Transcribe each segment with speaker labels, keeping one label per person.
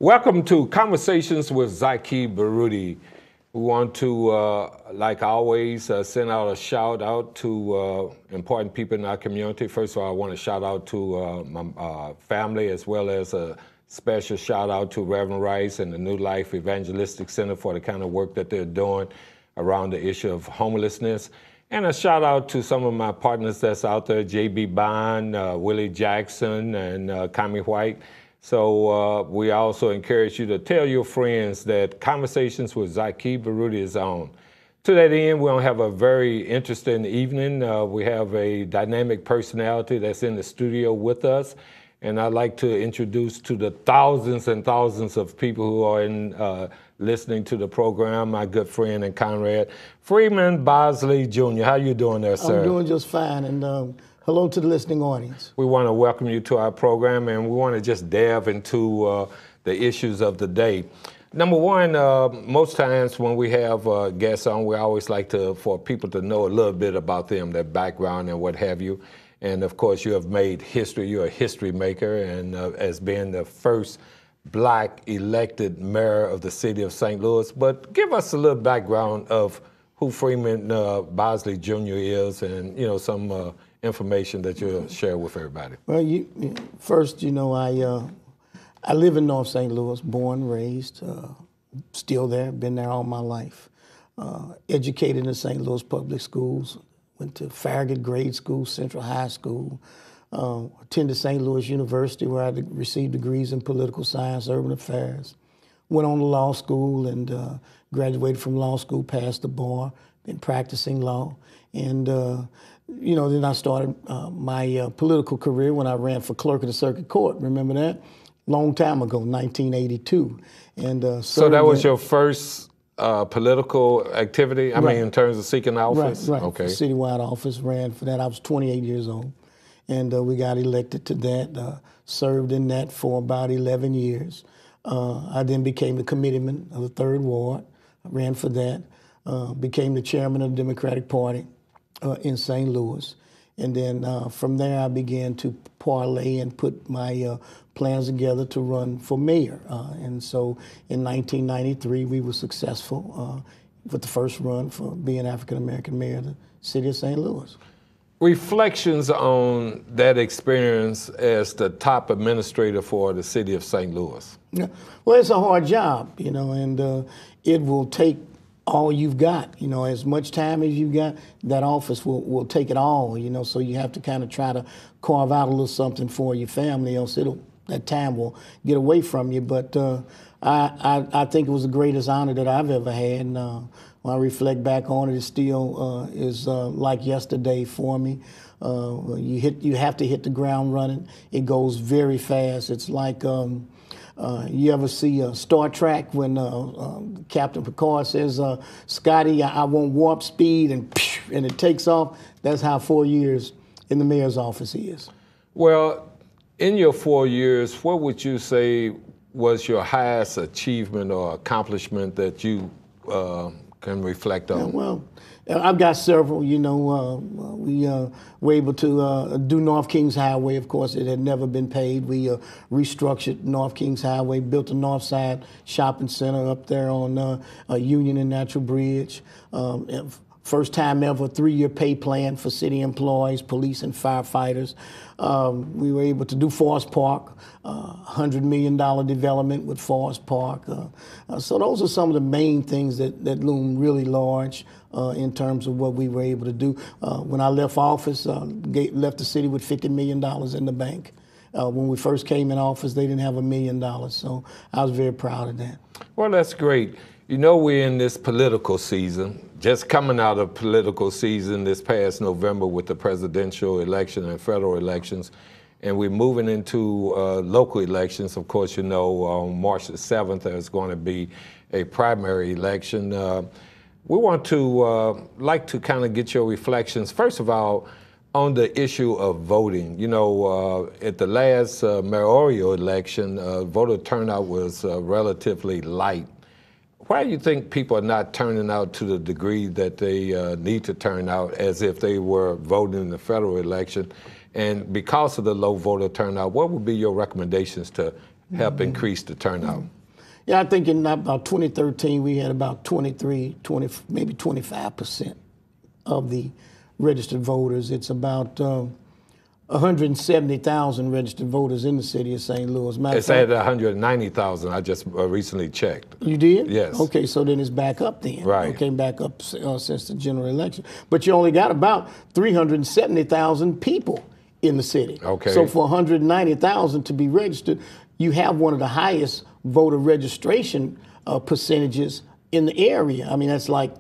Speaker 1: Welcome to Conversations with Zaki Baruti. We want to, like always, send out a shout out to important people in our community. First of all, I want to shout out to my family, as well as a special shout out to Reverend Rice and the New Life Evangelistic Center for the kind of work that they're doing around the issue of homelessness. And a shout out to some of my partners that's out there, J.B. Bond, Willie Jackson, and Kami White. So we also encourage you to tell your friends that Conversations with Zaki Baruti is on. To that end, we're going to have a very interesting evening. We have a dynamic personality that's in the studio with us. And I'd like to introduce to the thousands and thousands of people who are listening to the program, my good friend and comrade, Freeman Bosley Jr. How you doing there, sir?
Speaker 2: I'm doing just fine, and hello to the listening audience.
Speaker 1: We want to welcome you to our program, and we want to just delve into the issues of the day. Number one, most times when we have guests on, we always like for people to know a little bit about them, their background and what have you. And of course, you have made history. You're a history maker, and as being the first Black elected mayor of the city of St. Louis. But give us a little background of who Freeman Bosley Jr. is, and some information that you'll share with everybody.
Speaker 2: Well, first, I live in North St. Louis, born, raised, still there, been there all my life. Educated in St. Louis public schools, went to Farragut Grade School, Central High School, attended St. Louis University where I received degrees in political science, urban affairs. Went on to law school and graduated from law school, passed the bar, been practicing law. And then I started my political career when I ran for clerk of the circuit court. Remember that? Long time ago, 1982. And
Speaker 1: so that was your first political activity? I mean, in terms of seeking office?
Speaker 2: Right.
Speaker 1: Okay.
Speaker 2: Citywide office, ran for that. I was 28 years old. And we got elected to that, served in that for about 11 years. I then became the committeeman of the 3rd Ward. I ran for that, became the chairman of the Democratic Party in St. Louis. And then from there, I began to parlay and put my plans together to run for mayor. And so in 1993, we were successful with the first run for being African-American mayor of the city of St. Louis.
Speaker 1: Reflections on that experience as the top administrator for the city of St. Louis.
Speaker 2: Yeah. Well, it's a hard job, and it will take all you've got, as much time as you've got. That office will take it all, so you have to kind of try to carve out a little something for your family, else that time will get away from you. But I think it was the greatest honor that I've ever had. And when I reflect back on it, it still is like yesterday for me. You have to hit the ground running. It goes very fast. It's like you ever see Star Trek when Captain Picard says, "Scotty, I want warp speed," and it takes off. That's how 4 years in the mayor's office is.
Speaker 1: Well, in your 4 years, what would you say was your highest achievement or accomplishment that you can reflect on?
Speaker 2: Yeah, well, I've got several. We were able to do North Kings Highway. Of course, it had never been paved. We restructured North Kings Highway, built a North Side Shopping Center up there on Union and Natural Bridge. First time ever 3-year pay plan for city employees, police and firefighters. We were able to do Forest Park, $100 million development with Forest Park. So those are some of the main things that loom really large in terms of what we were able to do. When I left office, left the city with $50 million in the bank. When we first came in office, they didn't have $1 million. So I was very proud of that.
Speaker 1: Well, that's great. We're in this political season, just coming out of political season this past November with the presidential election and federal elections, and we're moving into local elections. Of course, on March the 7th, there's going to be a primary election. We want to like to kind of get your reflections, first of all, on the issue of voting. At the last mayoral election, voter turnout was relatively light. Why do you think people are not turning out to the degree that they need to turn out as if they were voting in the federal election? And because of the low voter turnout, what would be your recommendations to help increase the turnout?
Speaker 2: Yeah, I think in about 2013 we had about 23, 20, maybe 25% of the registered voters. It's about 170,000 registered voters in the city of St. Louis.
Speaker 1: It's at 190,000. I just recently checked.
Speaker 2: You did?
Speaker 1: Yes.
Speaker 2: Okay, so then it's back up then.
Speaker 1: Right.
Speaker 2: Okay, back up since the general election. But you only got about 370,000 people in the city.
Speaker 1: Okay.
Speaker 2: So for 190,000 to be registered, you have one of the highest voter registration percentages in the area. I mean, that's like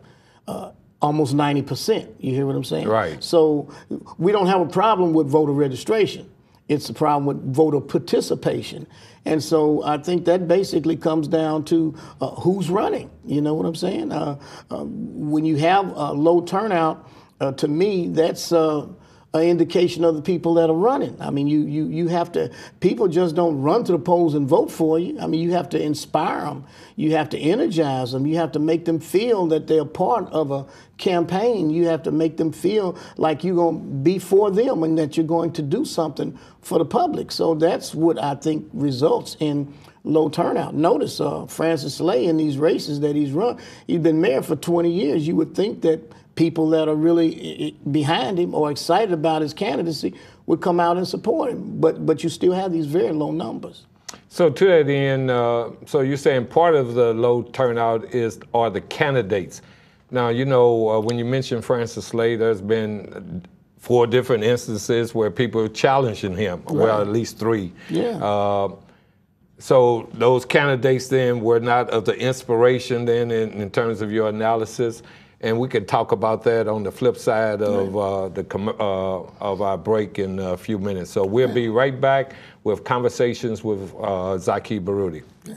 Speaker 2: almost 90%. You hear what I'm saying?
Speaker 1: Right.
Speaker 2: So we don't have a problem with voter registration. It's a problem with voter participation. And so I think that basically comes down to who's running. You know what I'm saying? When you have a low turnout, to me, that's an indication of the people that are running. I mean, you have to, people just don't run to the polls and vote for you. I mean, you have to inspire them. You have to energize them. You have to make them feel that they're part of a campaign. You have to make them feel like you're going to be for them and that you're going to do something for the public. So that's what I think results in low turnout. Notice Francis Slay in these races that he's run, he's been mayor for 20 years. You would think that people that are really behind him or excited about his candidacy would come out and support him. But you still have these very low numbers.
Speaker 1: So to that end, so you're saying part of the low turnout are the candidates. Now, you know, when you mention Francis Slay, there's been 4 different instances where people are challenging him. Right. Well, at least 3.
Speaker 2: Yeah.
Speaker 1: So those candidates then were not of the inspiration then in terms of your analysis. And we could talk about that on the flip side of of our break in a few minutes. So we'll be right back with conversations with Zaki Baruti.
Speaker 2: Yeah.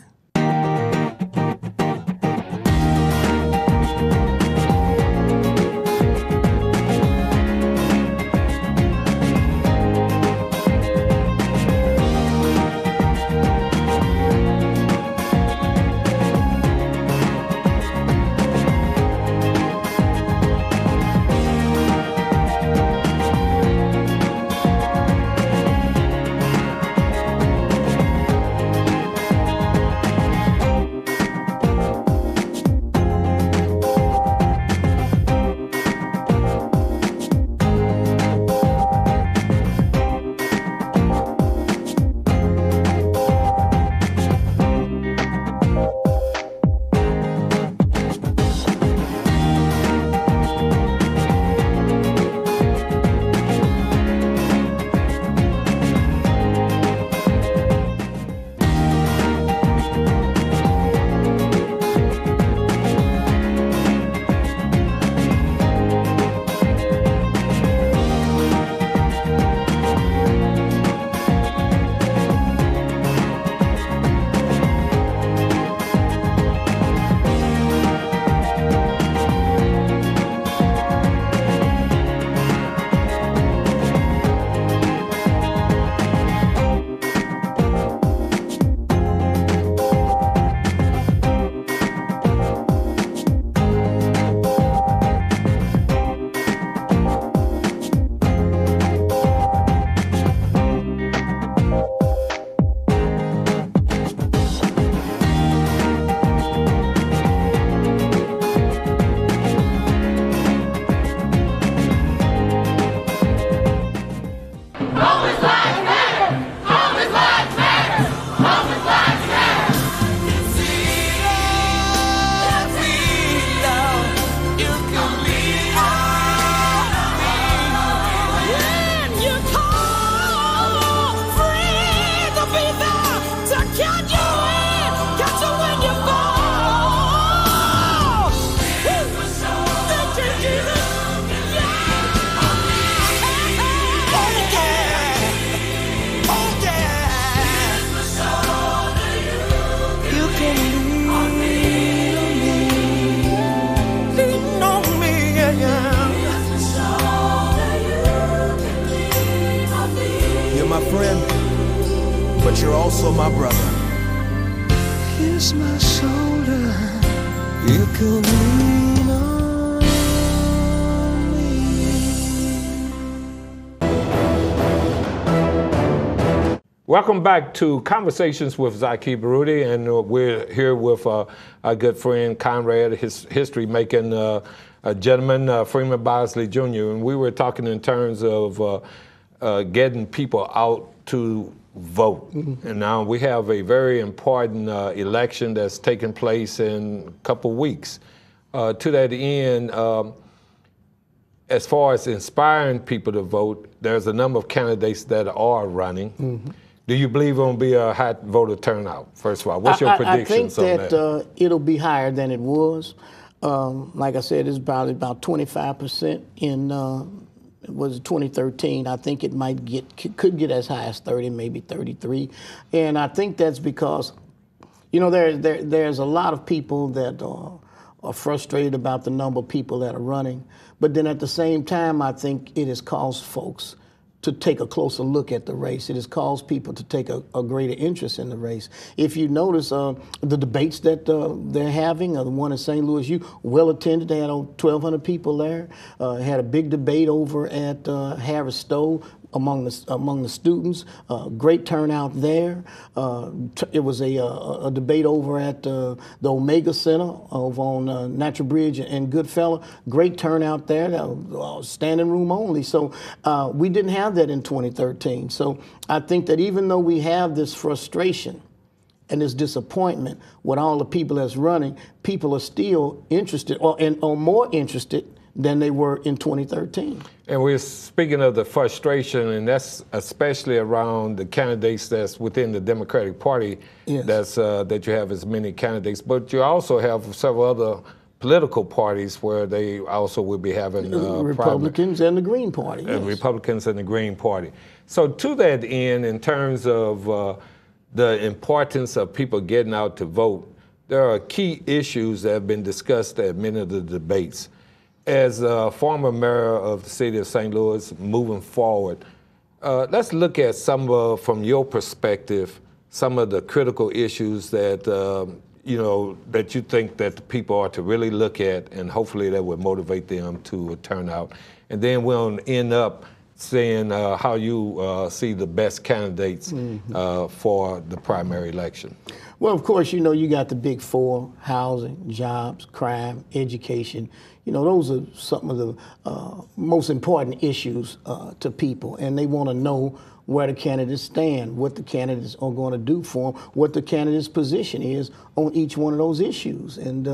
Speaker 3: but you're also my brother. Kiss my shoulder, you can lean on me.
Speaker 1: Welcome back to Conversations with Zaki Baruti, and we're here with our good friend Conrad, his history-making gentleman, Freeman Bosley Jr., and we were talking in terms of getting people out to vote. Mm-hmm. And now we have a very important election that's taking place in a couple weeks. To that end, as far as inspiring people to vote, there's a number of candidates that are running. Mm-hmm. Do you believe it will be a high voter turnout? First of all, what's your predictions on that?
Speaker 2: I think that it'll be higher than it was. Like I said, it's probably about 25% in was 2013. I think it could get as high as 30, maybe 33, and I think that's because, you know, there's a lot of people that are frustrated about the number of people that are running, but then at the same time, I think it has caused folks to take a closer look at the race. It has caused people to take a greater interest in the race. If you notice the debates that they're having, the one in St. Louis, well attended. They had 1,200 people there. Had a big debate over at Harris Stowe among the students. Great turnout there. It was a debate over at the Omega Center over on Natural Bridge and Goodfellow. Great turnout there. Standing room only. So we didn't have that in 2013. So I think that even though we have this frustration and this disappointment with all the people that's running, people are still interested or more interested than they were in 2013.
Speaker 1: And we're speaking of the frustration, and that's especially around the candidates that's within the Democratic Party. Yes. That you have as many candidates, but you also have several other political parties where they also will be having
Speaker 2: Republicans and the Green Party. Yes.
Speaker 1: Republicans and the Green Party. So to that end, in terms of the importance of people getting out to vote, there are key issues that have been discussed at many of the debates. As a former mayor of the city of St. Louis, moving forward, let's look at some, from your perspective, some of the critical issues that that you think that the people are to really look at, and hopefully that would motivate them to turn out. And then we'll end up seeing how you see the best candidates for the primary election.
Speaker 2: Well, of course, you got the big four: housing, jobs, crime, education. Those are some of the most important issues to people, and they want to know where the candidates stand, what the candidates are going to do for them, what the candidate's position is on each one of those issues. And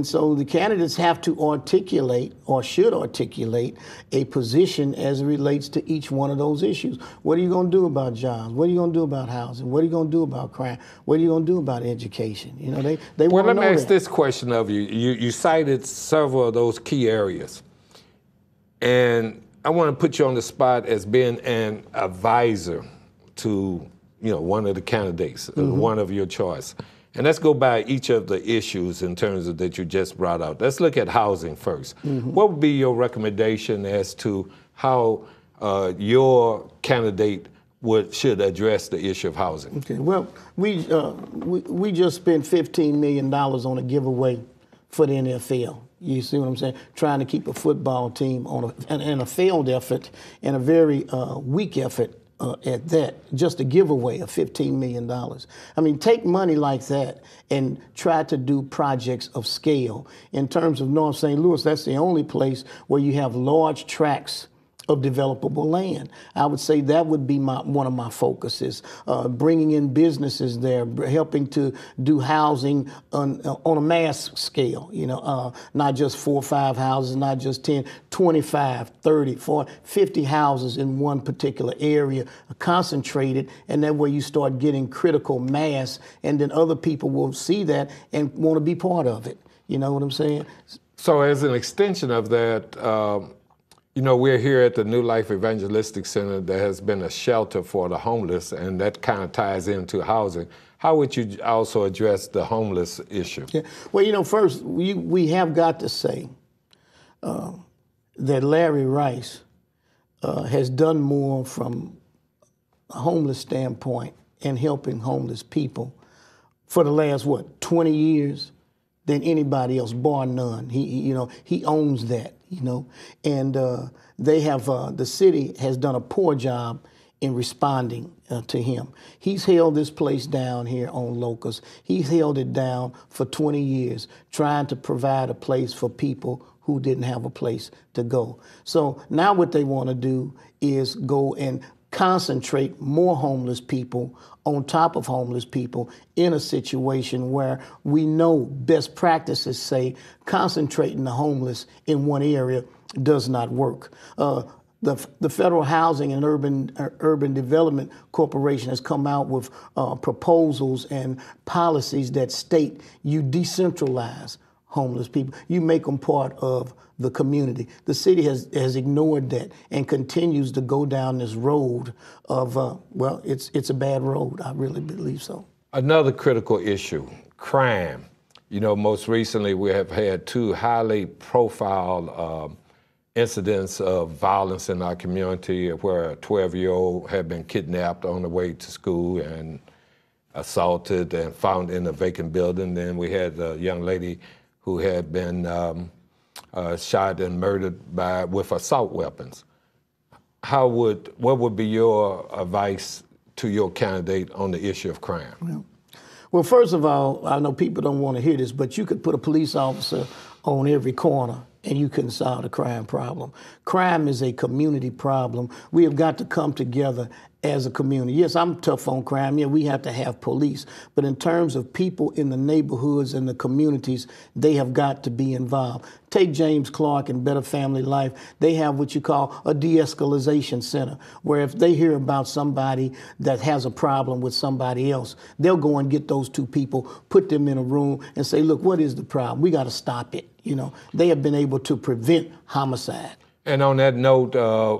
Speaker 2: so the candidates have to articulate, or should articulate, a position as it relates to each one of those issues. What are you going to do about jobs? What are you going to do about housing? What are you going to do about crime? What are you going to do about education? They want to know.
Speaker 1: Well, let me ask this question of you. You cited several of those key areas, and I want to put you on the spot as being an advisor to, one of the candidates, one of your choice. And let's go by each of the issues in terms of that you just brought out. Let's look at housing first. What would be your recommendation as to how your candidate should address the issue of housing? Okay.
Speaker 2: Well, we just spent $15 million on a giveaway for the NFL. You see what I'm saying? Trying to keep a football team in a failed effort and a very weak effort at that, just a giveaway of $15 million. I mean, take money like that and try to do projects of scale. In terms of North St. Louis, that's the only place where you have large tracts of developable land. I would say that would be one of my focuses, bringing in businesses there, helping to do housing on a mass scale, not just 4 or 5 houses, not just 10, 25, 30, 40, 50 houses in one particular area, concentrated, and that way you start getting critical mass, and then other people will see that and want to be part of it. You know what I'm saying?
Speaker 1: So as an extension of that, we're here at the New Life Evangelistic Center. There has been a shelter for the homeless, and that kind of ties into housing. How would you also address the homeless issue?
Speaker 2: Yeah. Well, first, we have got to say that Larry Rice has done more from a homeless standpoint and helping homeless people for the last, 20 years than anybody else, bar none. He owns that. And they have, the city has done a poor job in responding to him. He's held this place down here on Locust. He's held it down for 20 years, trying to provide a place for people who didn't have a place to go. So now what they want to do is go and concentrate more homeless people on top of homeless people in a situation where we know best practices say concentrating the homeless in one area does not work. The Federal Housing and Urban Development Corporation has come out with proposals and policies that state you decentralize homeless people. You make them part of the community. The city has ignored that and continues to go down this road of, well, it's a bad road. I really believe so.
Speaker 1: Another critical issue, crime. You know, most recently we have had two highly profiled incidents of violence in our community where a 12-year-old had been kidnapped on the way to school and assaulted and found in a vacant building. Then we had a young lady who had been shot and murdered with assault weapons. What would be your advice to your candidate on the issue of crime?
Speaker 2: Well, first of all, I know people don't want to hear this, but you could put a police officer on every corner and you couldn't solve the crime problem. Crime is a community problem. We have got to come together as a community. Yes, I'm tough on crime. Yeah, we have to have police. But in terms of people in the neighborhoods and the communities, they have got to be involved. Take James Clark and Better Family Life. They have what you call a de-escalation center, where if they hear about somebody that has a problem with somebody else, they'll go and get those two people, put them in a room and say, look, what is the problem? We got to stop it. You know, they have been able to prevent homicide.
Speaker 1: And on that note,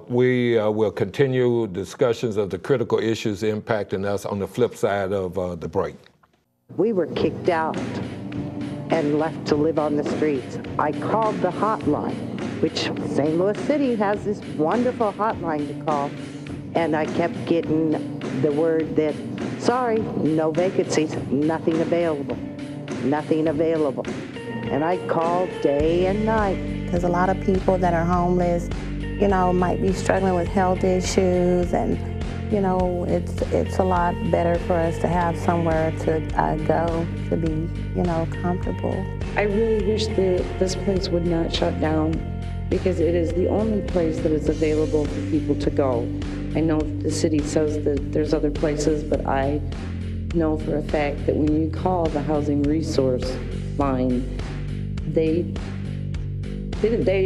Speaker 1: we will continue discussions of the critical issues impacting us on the flip side of the break.
Speaker 4: We were kicked out and left to live on the streets. I called the hotline, which St. Louis City has this wonderful hotline to call, and I kept getting the word that, sorry, no vacancies, nothing available, nothing available. And I called day and night.
Speaker 5: There's a lot of people that are homeless, you know, might be struggling with health issues, and, you know, it's a lot better for us to have somewhere to go to be, you know, comfortable.
Speaker 6: I really wish that this place would not shut down, because it is the only place that is available for people to go. I know the city says that there's other places, but I know for a fact that when you call the housing resource line, they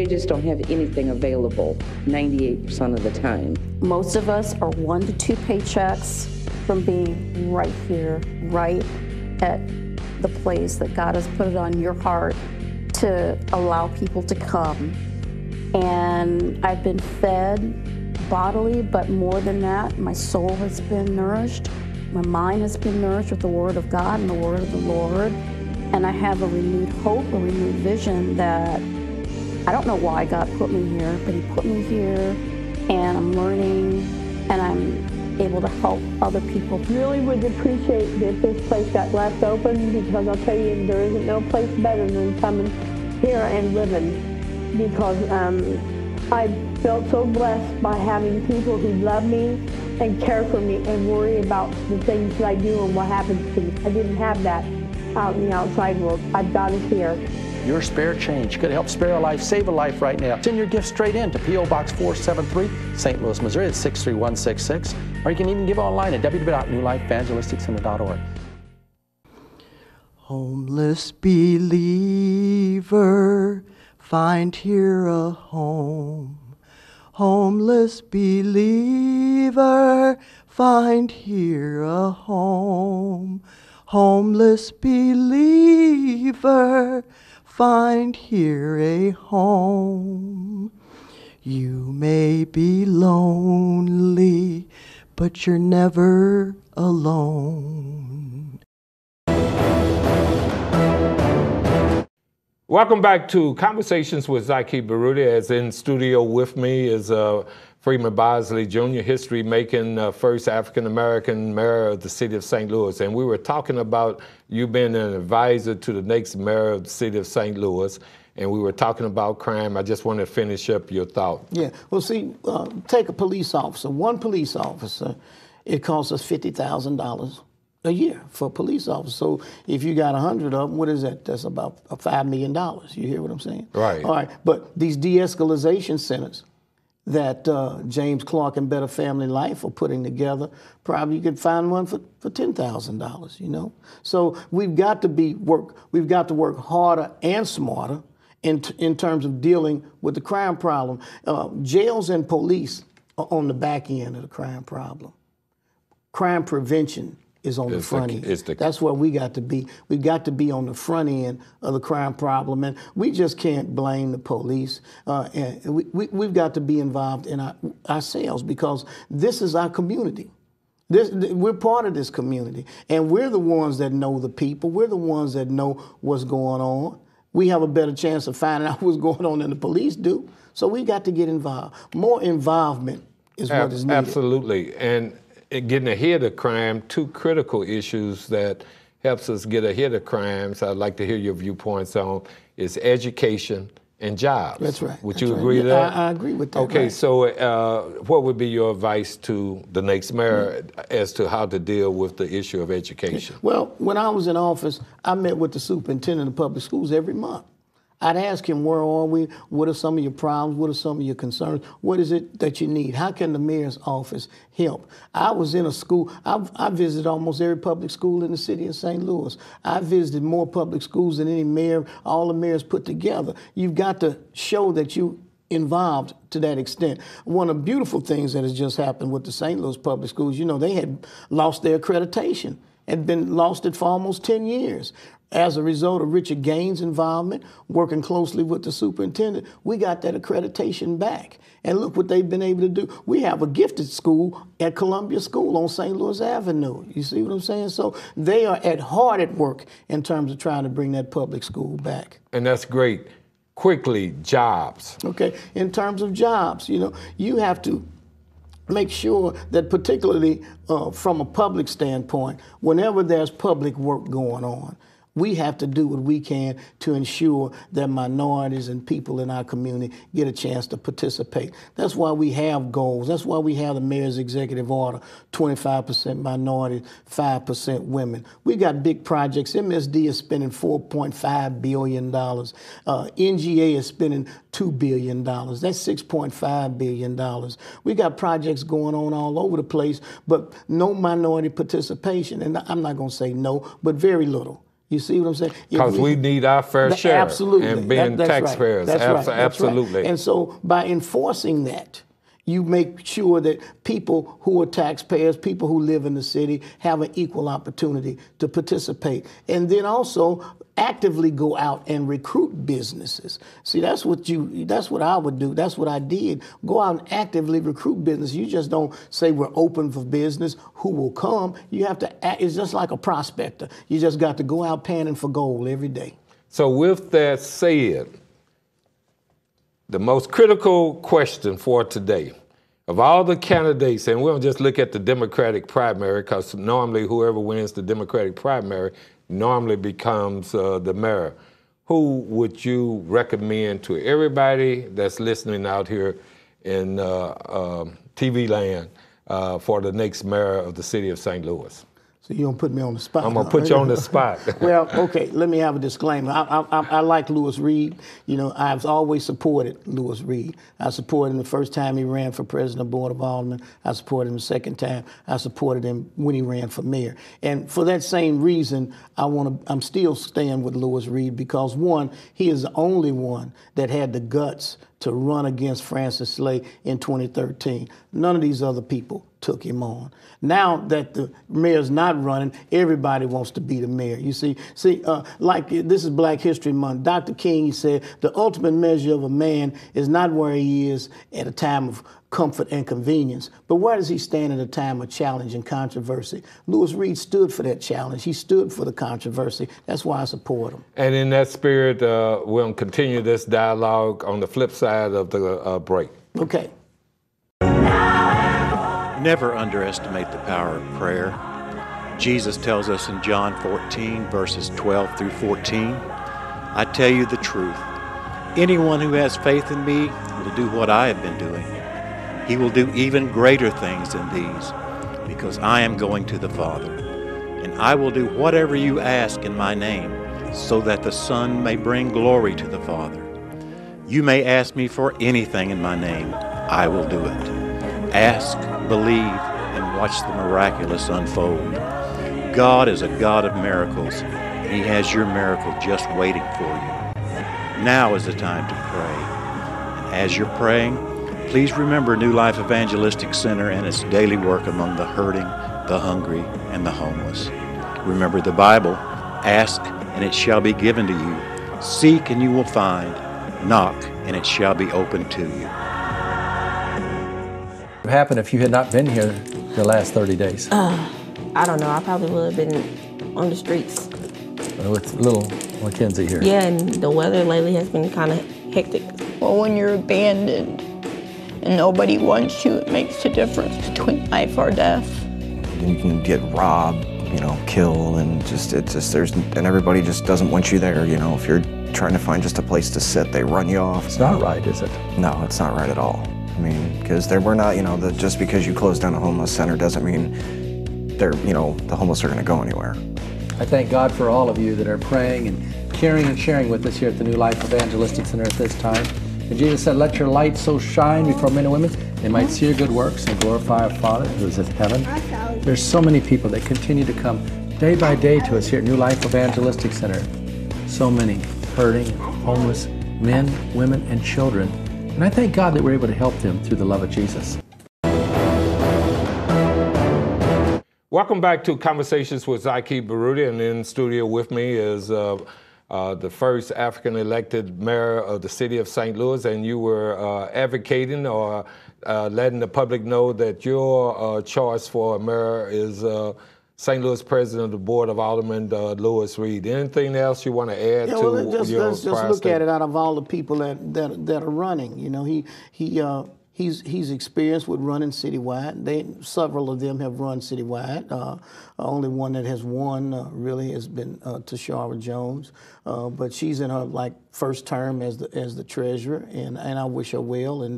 Speaker 6: just don't have anything available 98% of the time.
Speaker 7: Most of us are 1 to 2 paychecks from being right here, right at the place that God has put it on your heart to allow people to come. And I've been fed bodily, but more than that, my soul has been nourished. My mind has been nourished with the Word of God and the Word of the Lord. And I have a renewed hope, a renewed vision that I don't know why God put me here, but He put me here, and I'm learning, and I'm able to help other people.
Speaker 8: Really would appreciate if this place got left open, because I'll tell you, there isn't no place better than coming here and living, because I felt so blessed by having people who love me and care for me and worry about the things that I do and what happens to me. I didn't have that out in the outside world. I've got it here.
Speaker 9: Your spare change could help spare a life, save a life right now. Send your gift straight in to P.O. Box 473, St. Louis, Missouri. It's 63166. Or you can even give online at www.newlifeevangelisticcenter.org.
Speaker 3: Homeless believer, find here a home. Homeless believer, find here a home. Homeless believer, find here a home. You may be lonely, but you're never alone.
Speaker 1: Welcome back to Conversations with Zaki Baruti. As in studio with me is Freeman Bosley Jr., history-making first African-American mayor of the city of St. Louis. And we were talking about you being an advisor to the next mayor of the city of St. Louis. And we were talking about crime. I just want to finish up your thought.
Speaker 2: Yeah, well, see, take a police officer. One police officer It costs us $50,000 a year for police officers. So if you got 100 of them, what is that? That's about $5 million. You hear what I'm saying?
Speaker 1: Right.
Speaker 2: All right. But these de-escalation centers that James Clark and Better Family Life are putting together, probably you could find one for $10,000. You know. So we've got to work harder and smarter in terms of dealing with the crime problem. Jails and police are on the back end of the crime problem. Crime prevention is on the front end. That's where we got to be. We've got to be on the front end of the crime problem, and we just can't blame the police. And we've got to be involved in ourselves, because this is our community. We're part of this community, and we're the ones that know the people. We're the ones that know what's going on. We have a better chance of finding out what's going on than the police do. So we got to get involved. More involvement is what is needed.
Speaker 1: Absolutely. And getting ahead of crime, two critical issues that helps us get ahead of crimes, I'd like to hear your viewpoints on, is education and jobs.
Speaker 2: That's right.
Speaker 1: Would you agree with that?
Speaker 2: I agree with that.
Speaker 1: Okay,
Speaker 2: right.
Speaker 1: So what would be your advice to the next mayor as to how to deal with the issue of education?
Speaker 2: Well, when I was in office, I met with the superintendent of public schools every month. I'd ask him, where are we? What are some of your problems? What are some of your concerns? What is it that you need? How can the mayor's office help? I was in a school. I visited almost every public school in the city of St. Louis. I visited more public schools than any mayor, all the mayors put together. You've got to show that you involved to that extent. One of the beautiful things that has just happened with the St. Louis public schools, you know, they had lost their accreditation, had been lost it for almost 10 years. As a result of Richard Gaines' involvement, working closely with the superintendent, we got that accreditation back. And look what they've been able to do. We have a gifted school at Columbia School on St. Louis Avenue. You see what I'm saying? So they are hard at work in terms of trying to bring that public school back.
Speaker 1: And that's great. Quickly, jobs.
Speaker 2: Okay, in terms of jobs, you know, you have to make sure that, particularly from a public standpoint, whenever there's public work going on, we have to do what we can to ensure that minorities and people in our community get a chance to participate. That's why we have goals. That's why we have the mayor's executive order, 25% minorities, 5% women. We got big projects. MSD is spending $4.5 billion. NGA is spending $2 billion. That's $6.5 billion. We got projects going on all over the place, but no minority participation. And I'm not going to say no, but very little. You see what I'm saying?
Speaker 1: Because we need our fair share.
Speaker 2: Absolutely.
Speaker 1: And being taxpayers.
Speaker 2: Right. That's right.
Speaker 1: Absolutely.
Speaker 2: And so by enforcing that, you make sure that people who are taxpayers, people who live in the city, have an equal opportunity to participate. And then also actively go out and recruit businesses. See, that's what I would do. That's what I did. Go out and actively recruit business. You just don't say we're open for business, who will come. You have to act. It's just like a prospector. You just got to go out panning for gold every day.
Speaker 1: So with that said, the most critical question for today, of all the candidates, and we'll just look at the Democratic primary, because normally whoever wins the Democratic primary normally becomes the mayor. Who would you recommend to everybody that's listening out here in TV land for the next mayor of the city of St. Louis?
Speaker 2: So you don't put me on the spot.
Speaker 1: I'm going to put you on the spot.
Speaker 2: Well, okay, let me have a disclaimer. I like Louis Reed. You know, I've always supported Louis Reed. I supported him the first time he ran for president of the Board of Aldermen. I supported him the second time. I supported him when he ran for mayor. And for that same reason, I'm still staying with Louis Reed, because one, he is the only one that had the guts to run against Francis Slay in 2013. None of these other people took him on. Now that the mayor's not running, everybody wants to be the mayor. You see, like this is Black History Month. Dr. King said the ultimate measure of a man is not where he is at a time of comfort and convenience, but where does he stand at a time of challenge and controversy? Louis Reed stood for that challenge. He stood for the controversy. That's why I support him.
Speaker 1: And in that spirit, we'll continue this dialogue on the flip side of the break.
Speaker 2: Okay.
Speaker 10: Never underestimate the power of prayer. Jesus tells us in John 14, verses 12 through 14, I tell you the truth. Anyone who has faith in me will do what I have been doing. He will do even greater things than these, because I am going to the Father. And I will do whatever you ask in my name, so that the Son may bring glory to the Father. You may ask me for anything in my name. I will do it. Ask, believe, and watch the miraculous unfold. God is a God of miracles. He has your miracle just waiting for you. Now is the time to pray. And as you're praying, please remember New Life Evangelistic Center and its daily work among the hurting, the hungry, and the homeless. Remember the Bible, ask and it shall be given to you. Seek and you will find. Knock and it shall be opened to you.
Speaker 9: What would happen if you had not been here the last 30 days?
Speaker 11: I don't know. I probably would have been on the streets.
Speaker 9: With little Mackenzie here.
Speaker 11: Yeah, and the weather lately has been kind of hectic.
Speaker 12: Well, when you're abandoned and nobody wants you, it makes a difference between life or death.
Speaker 13: You can get robbed, you know, killed, and and everybody just doesn't want you there, you know. If you're trying to find just a place to sit, they run you off.
Speaker 9: It's not right, is it?
Speaker 13: No, it's not right at all. I mean, because we're not, you know, just because you close down a homeless center doesn't mean the homeless are going to go anywhere.
Speaker 9: I thank God for all of you that are praying and caring and sharing with us here at the New Life Evangelistic Center at this time. And Jesus said, let your light so shine before men and women, they might see your good works and glorify our Father who is in heaven. There's so many people that continue to come day by day to us here at New Life Evangelistic Center. So many hurting, homeless men, women, and children. And I thank God that we're able to help them through the love of Jesus.
Speaker 1: Welcome back to Conversations with Zaki Baruti, and in studio with me is the first African elected mayor of the city of St. Louis, and you were advocating or letting the public know that your choice for a mayor is St. Louis President of the Board of Aldermen, Louis Reed. Anything else you want to add to your
Speaker 2: let's just look at it out of all the people that are running. You know, He's experienced with running citywide. Several of them have run citywide. Only one that has won really has been Tashara Jones, but she's in her first term as the treasurer, and I wish her well.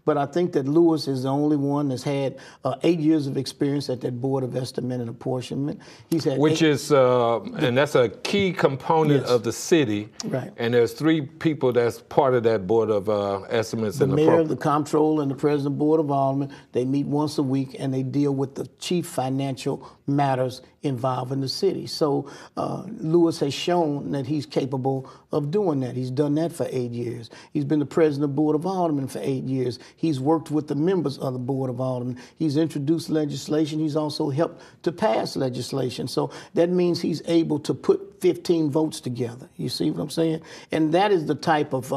Speaker 2: But I think that Louis is the only one that's had 8 years of experience at that Board of Estimate and Apportionment. He's had
Speaker 1: and that's a key component of the city.
Speaker 2: Right.
Speaker 1: And there's 3 people that's part of that Board of Estimates and
Speaker 2: the mayor, the comptroller, and the president of the Board of Aldermen. They meet once a week and they deal with the chief financial matters involving the city. So Louis has shown that he's capable of doing that. He's done that for 8 years. He's been the president of the Board of Aldermen for 8 years. He's worked with the members of the Board of Aldermen. He's introduced legislation. He's also helped to pass legislation. So that means he's able to put 15 votes together. You see what I'm saying? And that is the type of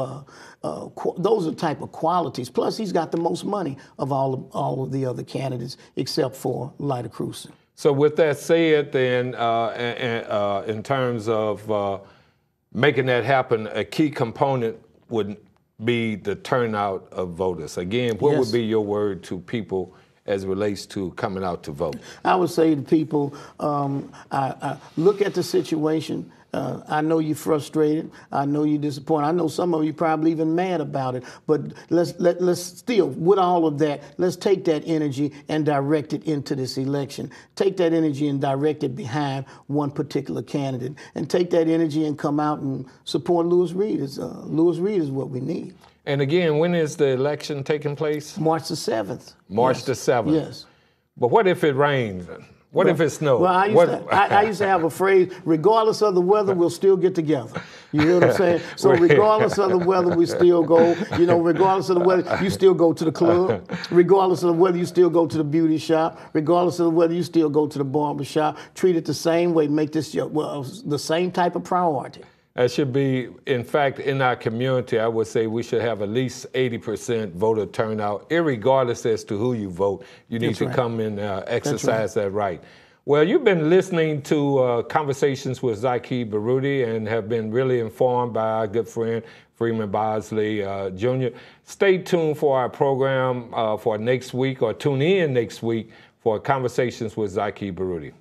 Speaker 2: those are the type of qualities. Plus, he's got the most money of all of the other candidates except for Lyda Crewson.
Speaker 1: So with that said, then, in terms of making that happen, a key component would be the turnout of voters. Again, what would be your word to people as it relates to coming out to vote?
Speaker 2: I would say to people, I look at the situation. I know you're frustrated. I know you're disappointed. I know some of you probably even mad about it. But let's still, with all of that, let's take that energy and direct it into this election. Take that energy and direct it behind one particular candidate. And take that energy and come out and support Louis Reed. Louis Reed is what we need.
Speaker 1: And again, when is the election taking place?
Speaker 2: March the 7th.
Speaker 1: March the 7th.
Speaker 2: Yes.
Speaker 1: But what if it rains? What if it snows?
Speaker 2: Well, I used to have a phrase, regardless of the weather, we'll still get together. You hear what I'm saying? So regardless of the weather, we still go. You know, regardless of the weather, you still go to the club. Regardless of the weather, you still go to the beauty shop. Regardless of the weather, you still go to the barber shop. Treat it the same way. Make this the same type of priority.
Speaker 1: That should be, in fact, in our community, I would say we should have at least 80% voter turnout, irregardless as to who you vote. You need to come and exercise that right. Well, you've been listening to Conversations with Zaki Baruti and have been really informed by our good friend, Freeman Bosley Jr. Stay tuned for our program for next week, or tune in next week for Conversations with Zaki Baruti.